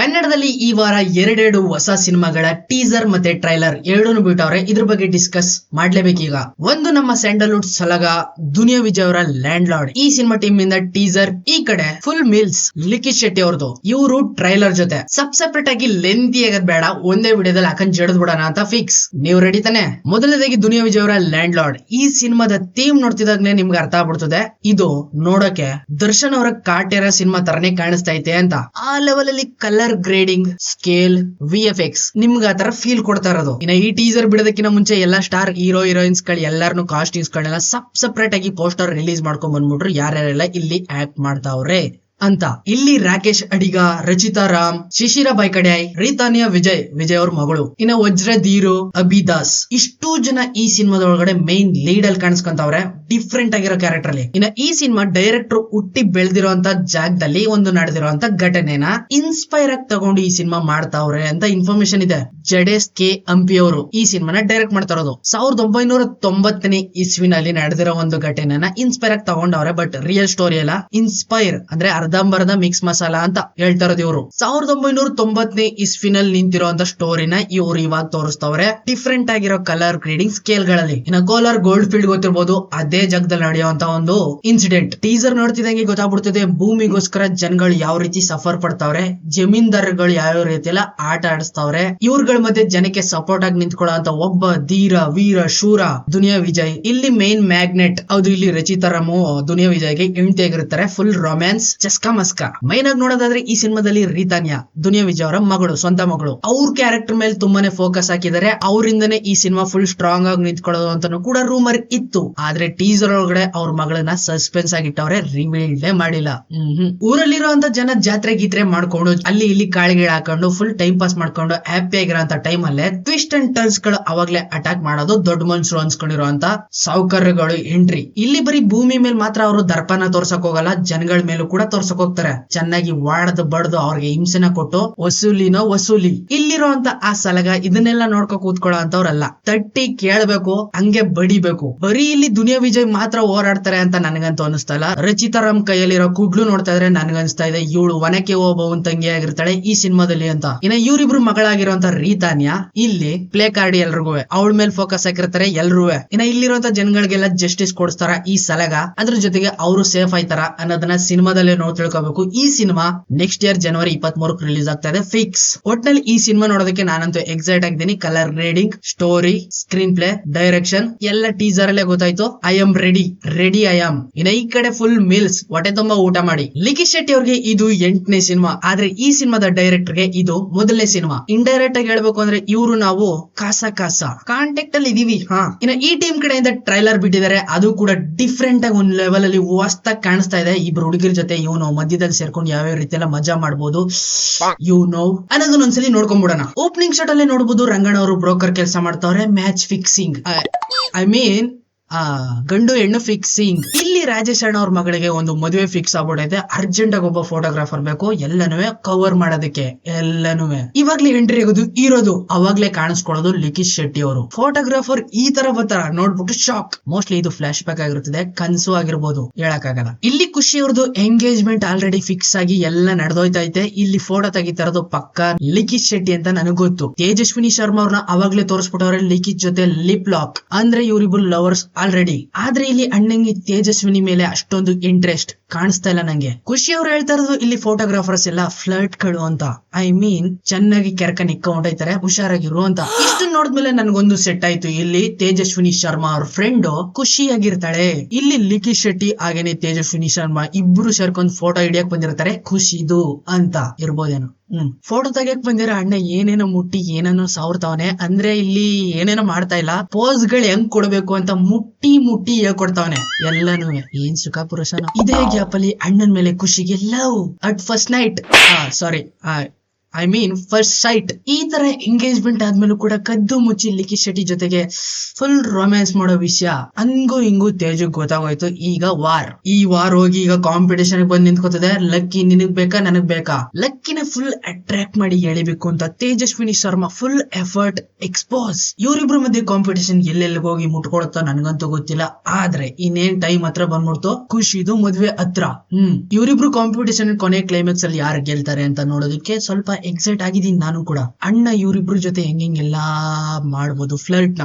ಕನ್ನಡದಲ್ಲಿ ಈ ವಾರ ಎರಡೆರಡು ಹೊಸ ಸಿನಿಮಾಗಳ ಟೀಸರ್ ಮತ್ತೆ ಟ್ರೈಲರ್ ಎರಡೂ ಬಿಟ್ಟವ್ರೆ. ಇದ್ರ ಬಗ್ಗೆ ಡಿಸ್ಕಸ್ ಮಾಡ್ಲೇಬೇಕೀಗ. ಒಂದು ನಮ್ಮ ಸ್ಯಾಂಡಲ್ವುಡ್ ಸಲಗ ದುನಿಯಾ ವಿಜಯ್ ಅವರ ಲ್ಯಾಂಡ್ ಲಾರ್ಡ್. ಈ ಸಿನಿಮಾ ಟೀಮ್ ಇಂದ ಟೀಸರ್, ಈ ಕಡೆ ಫುಲ್ ಮಿಲ್ಸ್ ಲಿಖಿತ್ ಶೆಟ್ಟಿ ಅವ್ರದ್ದು. ಇವರು ಟ್ರೈಲರ್ ಜೊತೆ ಸಪ್ರೇಟ್ ಆಗಿ ಲೆಂತಿ ಆಗದ್ ಬೇಡ, ಒಂದೇ ವಿಡಿಯೋದಲ್ಲಿ ಹಾಕೊಂಡ್ ಜಡದ್ ಬಿಡೋಣ ಅಂತ ಫಿಕ್ಸ್. ನೀವು ರೆಡಿ ತಾನೆ? ಮೊದಲನೇದಾಗಿ ದುನಿಯಾ ವಿಜಯ್ ಅವರ ಲ್ಯಾಂಡ್ ಲಾರ್ಡ್. ಈ ಸಿನಿಮಾದ ಥೀಮ್ ನೋಡ್ತಿದಾಗ್ಲೇ ನಿಮ್ಗೆ ಅರ್ಥ ಆಗ್ಬಿಡ್ತದೆ, ಇದು ನೋಡಕ್ಕೆ ದರ್ಶನ್ ಅವರ ಕಾಟೇರ ಸಿನಿಮಾ ತರನೇ ಕಾಣಿಸ್ತಾ ಐತೆ ಅಂತ. ಆ ಲೆವೆಲ್ ಅಲ್ಲಿ ಕಲರ್ ಗ್ರೇಡಿಂಗ್, ಸ್ಕೇಲ್, VFX ನಿಮ್ಗೆ ಆತರ ಫೀಲ್ ಕೊಡ್ತಾ ಇರೋದು. ಇನ್ನ ಈ ಟೀಸರ್ ಬಿಡೋದಕ್ಕಿಂತ ಮುಂಚೆ ಎಲ್ಲಾ ಸ್ಟಾರ್ ಹೀರೋಯಿನ್ಸ್ ಗಳು ಎಲ್ಲಾರನು ಕಾಸ್ಟ್ಯೂಮ್ಸ್ ಗಳನ್ನೆಲ್ಲ ಸಪರೇಟ್ ಆಗಿ ಪೋಸ್ಟರ್ ರಿಲೀಸ್ ಮಾಡ್ಕೊಂಡ್ ಬಂದ್ಬಿಟ್ರು, ಯಾರ್ಯಾರೆಲ್ಲ ಇಲ್ಲಿ ಆಕ್ಟ್ ಮಾಡ್ತಾವ್ರೆ ಅಂತ. ಇಲ್ಲಿ ರಾಕೇಶ್ ಅಡಿಗ, ರಚಿತಾ ರಾಮ್, ಶಿಶಿರ ಬೈಕಡ್ಯಾಯ್, ರೀತಾನಿಯಾ ವಿಜಯ್ ಅವ್ರ ಮಗಳು, ಇನ್ನ ವಜ್ರ ಧೀರು, ಅಭಿದಾಸ್, ಇಷ್ಟು ಜನ ಈ ಸಿನಿಮಾದೊಳಗಡೆ ಮೇನ್ ಲೀಡ್ ಅಲ್ಲಿ ಕಾಣಿಸ್ಕೊಂತವ್ರೆ, ಡಿಫ್ರೆಂಟ್ ಆಗಿರೋ ಕ್ಯಾರೆಕ್ಟರ್ ಅಲ್ಲಿ. ಇನ್ನ ಈ ಸಿನಿಮಾ ಡೈರೆಕ್ಟರ್ ಹುಟ್ಟಿ ಬೆಳೆದಿರೋಂತ ಜಾಗದಲ್ಲಿ ಒಂದು ನಡೆದಿರೋಂತ ಘಟನೆನ ಇನ್ಸ್ಪೈರ್ ಆಗಿ ತಗೊಂಡು ಈ ಸಿನಿಮಾ ಮಾಡ್ತಾವ್ರೆ ಅಂತ ಇನ್ಫಾರ್ಮೇಶನ್ ಇದೆ. ಜಡೇಶ್ ಕೆ ಹಂಪಿ ಅವರು ಈ ಸಿನಿಮಾನ ಡೈರೆಕ್ಟ್ ಮಾಡ್ತಾ ಇರೋದು. 1990ನೇ ಇಸ್ವಿನಲ್ಲಿ ನಡೆದಿರೋ ಒಂದು ಘಟನೆನ ಇನ್ಸ್ಪೈರ್ ಆಗಿ ತಗೊಂಡವ್ರೆ. ಬಟ್ ರಿಯಲ್ ಸ್ಟೋರಿ ಅಲ್ಲ, ಇನ್ಸ್ಪೈರ್ ಅಂದ್ರೆ ಅರ್ಧಂಬರ್ಧ ಮಿಕ್ಸ್ ಮಸಾಲಾ ಅಂತ ಹೇಳ್ತಾ ಇರೋದು ಇವರು. 1990ನೇ ಇಸ್ವಿನಲ್ಲಿ ನಿಂತಿರುವಂತ ಸ್ಟೋರಿನ ಇವ್ರು ಇವಾಗ ತೋರಿಸ್ತವ್ರೆ, ಡಿಫ್ರೆಂಟ್ ಆಗಿರೋ ಕಲರ್ ಗ್ರೇಡಿಂಗ್ ಸ್ಕೇಲ್ ಗಳಲ್ಲಿ. ಇನ್ನ ಕೋಲಾರ್ ಗೋಲ್ಡ್ ಫೀಲ್ಡ್ ಗೊತ್ತಿರ್ಬೋದು, ಅದೇ ಜಾಗದಲ್ಲಿ ನಡೆಯುವಂತ ಒಂದು ಇನ್ಸಿಡೆಂಟ್. ಟೀಸರ್ ನೋಡ್ತಿದಂಗೆ ಗೊತ್ತಾಗ್ಬಿಡ್ತದೆ ಭೂಮಿಗೋಸ್ಕರ ಜನಗಳು ಯಾವ ರೀತಿ ಸಫರ್ ಪಡ್ತಾವ್ರೆ, ಜಮೀನ್ದಾರ್ಗಳು ಯಾವ ರೀತಿ ಎಲ್ಲ ಆಟ ಆಡಿಸ್ತಾವ್ರೆ. ಇವ್ರಗಳ ಮಧ್ಯೆ ಜನಕ್ಕೆ ಸಪೋರ್ಟ್ ಆಗಿ ನಿಂತ್ಕೊಳ್ಳೋ ಒಬ್ಬ ಧೀರ ವೀರ ಶೂರ ದುನಿಯಾ ವಿಜಯ್. ಇಲ್ಲಿ ಮೇನ್ ಮ್ಯಾಗ್ನೆಟ್. ಹೌದು, ಇಲ್ಲಿ ರಚಿತಾ ರಾಮು ದುನಿಯಾ ವಿಜಯ್ಗೆ ಹೆಂಡತಿ ಆಗಿರ್ತಾರೆ. ಫುಲ್ ರೊಮ್ಯಾನ್ಸ್, ಚಸ್ಕಾ ಮಸ್ಕಾ. ಮೈನ್ ಆಗಿ ನೋಡೋದಾದ್ರೆ ಈ ಸಿನಿಮಾದಲ್ಲಿ ರೀತಾನಿಯಾ, ದುನಿಯಾ ವಿಜಯ್ ಅವರ ಮಗಳು, ಸ್ವಂತ ಮಗಳು, ಅವ್ರ ಕ್ಯಾರೆಕ್ಟರ್ ಮೇಲೆ ತುಂಬಾನೇ ಫೋಕಸ್ ಹಾಕಿದ್ದಾರೆ. ಅವರಿಂದನೇ ಈ ಸಿನಿಮಾ ಫುಲ್ ಸ್ಟ್ರಾಂಗ್ ಆಗಿ ನಿಂತ್ಕೊಳ್ಳೋದು ಅಂತಾನು ಕೂಡ ರೂಮರ್ ಇತ್ತು. ಆದ್ರೆ ಟೀಸರ್ ಒಳಗಡೆ ಅವ್ರ ಮಗಳನ್ನ ಸಸ್ಪೆನ್ಸ್ ಆಗಿಟ್ಟವ್ರೆ, ರಿವೀಲ್ಡೇ ಮಾಡಿಲ್ಲ. ಊರಲ್ಲಿರುವಂತ ಜನ ಜಾತ್ರೆ ಗೀತ್ರೆ ಮಾಡ್ಕೊಂಡು ಅಲ್ಲಿ ಇಲ್ಲಿ ಕಾಳಿಗೆ ಹಾಕೊಂಡು ಫುಲ್ ಟೈಮ್ ಪಾಸ್ ಮಾಡ್ಕೊಂಡು ಹ್ಯಾಪಿ ಆಗಿರೋಂತ ಟೈಮ್ ಅಲ್ಲೇ ಟ್ವಿಸ್ಟ್ ಅಂಡ್ ಟರ್ನ್ಸ್ ಗಳು ಅವಾಗ್ಲೇ ಅಟ್ಯಾಕ್ ಮಾಡೋದು. ದೊಡ್ಡ ಮನುಷ್ಯರು ಅನ್ಸ್ಕೊಂಡಿರುವಂತ ಸಾವುಕಾರಗಳು ಎಂಟ್ರಿ. ಇಲ್ಲಿ ಬರೀ ಭೂಮಿ ಮೇಲೆ ಮಾತ್ರ ಅವರು ದರ್ಪನ ತೋರ್ಸಕ್ ಹೋಗಲ್ಲ, ಜನಗಳ ಮೇಲೂ ಕೂಡ ತೋರ್ಸಕ್ ಹೋಗ್ತಾರೆ. ಚೆನ್ನಾಗಿ ವಾಡದ್ ಬಡ್ದು ಅವ್ರಿಗೆ ಹಿಂಸೆನ ಕೊಟ್ಟು ವಸೂಲಿ. ಇಲ್ಲಿರುವಂತ ಆ ಸಲಗ ಇದನ್ನೆಲ್ಲ ನೋಡ್ಕೊ ಕೂತ್ಕೊಳ್ಳೋ ಅಂತವ್ರಲ್ಲ, ತಟ್ಟಿ ಕೇಳ್ಬೇಕು, ಹಂಗೆ ಬಡಿಬೇಕು. ಬರೀ ಇಲ್ಲಿ ದುನಿಯಾ ವಿಜಯ್ ಮಾತ್ರ ಹೋರಾಡ್ತಾರೆ ಅಂತ ನನ್ಗಂತೂ ಅನಿಸ್ತಾ ಇಲ್ಲ. ರಚಿತಾರಾಮ್ ಕೈಯಲ್ಲಿರೋ ಕುಡ್ಲು ನೋಡ್ತಾ ಇದ್ರೆ ನನ್ಗನ್ಸ್ತಾ ಇದೆ ಇವಳು ಒನಕೆ ಓಬವ್ವನ್ ತಂಗಿ ಆಗಿರ್ತಾಳೆ ಈ ಸಿನಿಮಾದಲ್ಲಿ ಅಂತ. ಇನ್ನ ಇವ್ರಿಬ್ರು ಮಗಳಾಗಿರುವಂತ ರೀತಾನಿಯಾ ಇಲ್ಲಿ ಪ್ಲೇ ಕಾರ್ಡ್ ಎಲ್ರಿಗೂ ಅವಳ ಮೇಲೆ ಫೋಕಸ್ ಹಾಕಿರ್ತಾರೆ ಎಲ್ರೂ. ಇನ್ನ ಇಲ್ಲಿರುವಂತ ಜನಗಳಿಗೆಲ್ಲ ಜಸ್ಟಿಸ್ ಕೊಡಿಸ್ತಾರ ಈ ಸಲಗ, ಅದ್ರ ಜೊತೆಗೆ ಅವರು ಸೇಫ್ ಆಯ್ತಾರ ಅನ್ನೋದನ್ನ ಸಿನಿಮಾದಲ್ಲೇ ನೋಡಿ ತಿಳ್ಕೋಬೇಕು. ಈ ಸಿನಿಮಾ ನೆಕ್ಸ್ಟ್ ಇಯರ್ ಜನವರಿ 23 ರಿಲೀಸ್ ಆಗ್ತಾ ಇದೆ ಫಿಕ್ಸ್. ಒಟ್ನಲ್ಲಿ ಈ ಸಿನಿಮಾ ನೋಡೋದಕ್ಕೆ ನಾನಂತೂ ಎಕ್ಸೈಟ್ ಆಗಿದ್ದೀನಿ. Colour grading, story, screen play, direction ಎಲ್ಲ ಟೀಸರ್ ಅಲ್ಲೇ ಗೊತ್ತಾಯ್ತು. I am ready. ಇನ್ನ ಈ ಕಡೆ ಫುಲ್ ಮಿಲ್ಸ್, ಹೊಟ್ಟೆ ತುಂಬಾ ಊಟ ಮಾಡಿ. ಲಿಖಿತ್ ಶೆಟ್ಟಿ ಅವ್ರಿಗೆ ಇದು 8ನೇ ಸಿನಿಮಾ, ಆದ್ರೆ ಈ ಸಿನಿಮಾದ ಡೈರೆಕ್ಟರ್ ಗೆ ಇದು ಮೊದಲನೇ ಸಿನಿಮಾ. ಇಂಡೈರೆಕ್ಟ್ ಆಗಿ ಹೇಳ್ಬೇಕು ಅಂದ್ರೆ ಇವರು ನಾವು ಕಾಸ ಕಾಂಟ್ಯಾಕ್ಟ್ ಅಲ್ಲಿ ಇದೀವಿ. ಇನ್ನ ಈ ಟೀಮ್ ಕಡೆಯಿಂದ ಟ್ರೈಲರ್ ಬಿಟ್ಟಿದ್ದಾರೆ, ಅದು ಕೂಡ ಡಿಫ್ರೆಂಟ್ ಆಗಿ ಒಂದ್ ಲೆವೆಲ್ ಅಲ್ಲಿ ಹೊಸ್ತಾಗಿ ಕಾಣಿಸ್ತಾ ಇದೆ. ಇಬ್ರು ಹುಡುಗಿರ ಜೊತೆ ಇವನು ಮಧ್ಯದಲ್ಲಿ ಸೇರ್ಕೊಂಡು ಯಾವ್ಯಾವ ರೀತಿ ಎಲ್ಲ ಮಜಾ ಮಾಡ್ಬೋದು ಅನ್ನೋದನ್ನ ಒಂದ್ಸಲಿ ನೋಡ್ಕೊಂಡ್ಬಿಡೋಣ. ಓಪನಿಂಗ್ ಶಾಟ್ ಅಲ್ಲೇ ನೋಡ್ಬೋದು ರಂಗಣ್ಣ ಅವರು ಬ್ರೋಕರ್ ಕೆಲಸ ಮಾಡ್ತಾವ್ರೆ. ಮ್ಯಾಚ್ ಫಿಕ್ಸಿಂಗ್, ಐ ಮೀನ್ ಗಂಡು ಹೆಣ್ಣು ಫಿಕ್ಸಿಂಗ್. ಇಲ್ಲಿ ರಾಜೇಶ್ ಅಣ್ಣ ಅವ್ರ ಮಗಳಿಗೆ ಒಂದು ಮದುವೆ ಫಿಕ್ಸ್ ಆಗ್ಬಿಟ್ಟೈತೆ. ಅರ್ಜೆಂಟ್ ಆಗಿ ಒಬ್ಬ ಫೋಟೋಗ್ರಾಫರ್ ಬೇಕು ಎಲ್ಲನೂ ಕವರ್ ಮಾಡೋದಕ್ಕೆ. ಇವಾಗ್ಲೇ ಎಂಟ್ರಿ ಆಗೋದು ಇರೋದು, ಅವಾಗ್ಲೇ ಕಾಣಿಸ್ಕೊಳ್ಳೋದು ಲಿಖಿತ್ ಶೆಟ್ಟಿ ಅವರು. ಫೋಟೋಗ್ರಾಫರ್ ಈ ತರ ಬರ್ತಾರ, ನೋಡ್ಬಿಟ್ಟು ಶಾಕ್. ಮೋಸ್ಟ್ಲಿ ಇದು ಫ್ಲಾಶ್ ಬ್ಯಾಕ್ ಆಗಿರುತ್ತದೆ, ಕನ್ಸು ಆಗಿರ್ಬೋದು, ಹೇಳಕ್ಕಾಗಲ್ಲ. ಇಲ್ಲಿ ಖುಷಿ ಅವ್ರದ್ದು ಎಂಗೇಜ್ಮೆಂಟ್ ಆಲ್ರೆಡಿ ಫಿಕ್ಸ್ ಆಗಿ ಎಲ್ಲ ನಡೆದೋಯ್ತೈತೆ. ಇಲ್ಲಿ ಫೋಟೋ ತೆಗಿತಾರದು ಪಕ್ಕ ಲಿಖಿತ್ ಶೆಟ್ಟಿ ಅಂತ ನನಗೆ ಗೊತ್ತು. ತೇಜಸ್ವಿನಿ ಶರ್ಮಾ ಅವ್ರನ್ನ ಅವಾಗ್ಲೇ ತೋರಿಸ್ಬಿಟ್ಟವ್ರೆ ಲಿಖಿತ್ ಜೊತೆ ಲಿಪ್ ಲಾಕ್. ಅಂದ್ರೆ ಇವರಿಬ್ರು ಲವರ್ಸ್ ಆಲ್ರೆಡಿ. ಆದ್ರೆ ಇಲ್ಲಿ ಅಣ್ಣಂಗೆ ತೇಜಸ್ವಿನಿ ಮೇಲೆ ಅಷ್ಟೊಂದು ಇಂಟ್ರೆಸ್ಟ್ ಕಾಣಿಸ್ತಾ ಇಲ್ಲ ನಂಗೆ. ಖುಷಿ ಅವ್ರು ಹೇಳ್ತಾ ಇರೋದು ಇಲ್ಲಿ ಫೋಟೋಗ್ರಾಫರ್ಸ್ ಎಲ್ಲ ಫ್ಲರ್ಟ್ ಗಳು ಅಂತ, ಐ ಮೀನ್ ಚೆನ್ನಾಗಿ ಕೆರಕ ನಿಕ್ಕೊಂಡೈತಾರೆ, ಹುಷಾರಾಗಿರು ಅಂತ. ಇಷ್ಟು ನೋಡಿದ್ಮೇಲೆ ನನ್ಗೊಂದು ಸೆಟ್ ಆಯ್ತು. ಇಲ್ಲಿ ತೇಜಸ್ವಿನಿ ಶರ್ಮಾ ಅವ್ರ ಫ್ರೆಂಡ್ ಖುಷಿಯಾಗಿರ್ತಾಳೆ. ಇಲ್ಲಿ ಲಿಖಿತ್ ಶೆಟ್ಟಿ ಹಾಗೇನೆ ತೇಜಸ್ವಿನಿ ಶರ್ಮಾ ಇಬ್ರು ಸೇರ್ಕೊಂಡ್ ಫೋಟೋ ಹಿಡಿಯಕ್ ಬಂದಿರ್ತಾರೆ, ಖುಷಿದು ಅಂತ ಇರ್ಬೋದೇನು. ಫೋಟೋ ತೆಗಿಯಕ್ ಬಂದಿರೋ ಅಣ್ಣ ಏನೇನೋ ಮುಟ್ಟಿ ಏನೇನೋ ಸಾವ್ರತಾವನೆ. ಅಂದ್ರೆ ಇಲ್ಲಿ ಏನೇನೋ ಮಾಡ್ತಾ ಇಲ್ಲ, ಪೋಸ್ ಗಳು ಹೆಂಗ್ ಕೊಡ್ಬೇಕು ಅಂತ ಮುಟ್ಟಿ ಹೇಳ್ಕೊಡ್ತಾವನೆ ಎಲ್ಲಾನು. ಏನ್ ಸುಖ ಪುರುಷನ. ಇದೇ ಗ್ಯಾಪ್ ಅಲ್ಲಿ ಅಣ್ಣನ್ ಮೇಲೆ ಖುಷಿಗೆ love at first night, I mean first sight. ಈ ತರ ಎಂಗೇಜ್ಮೆಂಟ್ ಆದ್ಮೇಲೂ ಕೂಡ ಕದ್ದು ಮುಚ್ಚಿ ಲಿಖಿತ್ ಶೆಟ್ಟಿ ಜೊತೆಗೆ ಫುಲ್ ರೊಮ್ಯಾನ್ಸ್ ಮಾಡೋ ವಿಷಯ ಹಂಗೂ ಹಿಂಗೂ ತೇಜಗ್ ಗೊತ್ತಾಗೋಯ್ತು. ಈಗ ಈ ವಾರ್ ಹೋಗಿ ಈಗ ಕಾಂಪಿಟೇಷನ್ ಬಂದ್ ನಿಂತ್ಕೋತದೆ. ಲಕ್ಕಿ ನಿನಗ್ ಬೇಕಾ ನನಗ್ ಬೇಕಾ, ಲಕ್ಕಿನ ಫುಲ್ ಅಟ್ರಾಕ್ಟ್ ಮಾಡಿ ಎಳಿಬೇಕು ಅಂತ Tejaswini Sharma full effort expose. ಇವರಿಬ್ರು ಮಧ್ಯೆ ಕಾಂಪಿಟೇಷನ್ ಎಲ್ಲೆಲ್ಲಿಗೆ ಹೋಗಿ ಮುಟ್ಕೊಳತ್ತೋ ನನ್ಗಂತೂ ಗೊತ್ತಿಲ್ಲ. ಆದ್ರೆ ಇನ್ನೇನ್ ಟೈಮ್ ಹತ್ರ ಬಂದ್ಬಿಡ್ತು, ಖುಷಿದು ಮದ್ವೆ ಹತ್ರ. ಇವರಿಬ್ರು ಕಾಂಪಿಟೇಷನ್ ಕೊನೆ ಕ್ಲೈಮ್ಯಾಕ್ಸ್ ಅಲ್ಲಿ ಯಾರು ಗೆಲ್ತಾರೆ ಅಂತ ನೋಡೋದಕ್ಕೆ ಸ್ವಲ್ಪ ಎಕ್ಸೈಟ್ ಆಗಿದ್ದೀನಿ ನಾನು ಕೂಡ. ಅಣ್ಣ ಇವ್ರಿಬ್ರು ಜೊತೆ ಹೆಂಗೆಲ್ಲಾ ಮಾಡ್ಬೋದು, ಫ್ಲರ್ಟ್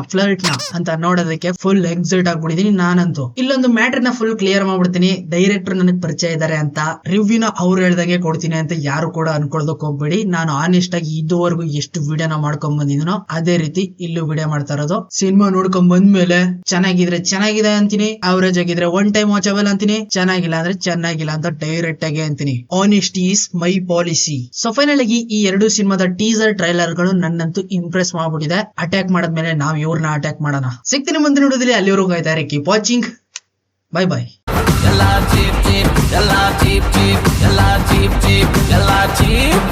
ನ ಅಂತ ನೋಡೋದಕ್ಕೆ ಫುಲ್ ಎಕ್ಸೈಟ್ ಆಗ್ಬಿಟ್ಟಿದೀನಿ ನಾನಂತೂ. ಇಲ್ಲೊಂದು ಮ್ಯಾಟರ್ ನ ಫುಲ್ ಕ್ಲಿಯರ್ ಮಾಡ್ಬಿಡ್ತೀನಿ. ಡೈರೆಕ್ಟರ್ ನನಗ್ ಪರಿಚಯ ಇದಾರೆ ಅಂತ, ರಿವ್ಯೂನ ಅವ್ರು ಹೇಳ್ದಂಗೆ ಕೊಡ್ತೀನಿ ಅಂತ ಯಾರು ಕೂಡ ಅನ್ಕೊಳ್ದಕ್ ಹೋಗ್ಬೇಡಿ. ನಾನು ಆನೆಸ್ಟ್ ಆಗಿ ಇದುವರೆಗೂ ಎಷ್ಟು ವಿಡಿಯೋನ ಮಾಡ್ಕೊಂಡ್ ಬಂದಿದ್ದೀನೋ ಅದೇ ರೀತಿ ಇಲ್ಲೂ ವಿಡಿಯೋ ಮಾಡ್ತಾ ಇರೋದು. ಸಿನಿಮಾ ನೋಡ್ಕೊಂಡ್ ಬಂದ್ಮೇಲೆ ಚೆನ್ನಾಗಿದ್ರೆ ಚೆನ್ನಾಗಿದೆ ಅಂತೀನಿ, ಅವರೇಜ್ ಆಗಿದ್ರೆ ಒನ್ ಟೈಮ್ ವಾಚಬಲ್ ಅಂತೀನಿ, ಚೆನ್ನಾಗಿಲ್ಲ ಅಂದ್ರೆ ಚೆನ್ನಾಗಿಲ್ಲ ಅಂತ ಡೈರೆಕ್ಟ್ ಆಗಿ ಅಂತೀನಿ. Honesty is my policy. So final ಆಗಿ ಈ ಎರಡು ಸಿನಿಮಾದ ಟೀಸರ್ ಟ್ರೈಲರ್ ಗಳು ನನ್ನಂತೂ ಇಂಪ್ರೆಸ್ ಮಾಡ್ಬಿಟ್ಟಿದೆ. ಅಟ್ಯಾಕ್ ಮಾಡದ್ಮೇಲೆ ನಾವ್ ಇವ್ರನ್ನ ಅಟ್ಯಾಕ್ ಮಾಡೋಣ. ಸಿಗ್ತೀನಿ ಮುಂದಿನ ನೋಡೋದಿಲ್ಲ, ಅಲ್ಲಿವರೆಗೂ ಕಾಯ್ತಾರೆ. Keep watching, bye bye. ಎಲ್ಲ ಚೀಪ್ ಚೀಪ್ ಎಲ್ಲ ಚೀಪ್ ಚೀಪ್ ಎಲ್ಲ ಚೀಪ್ ಚೀಪ್ ಎಲ್ಲ ಚೀಪ್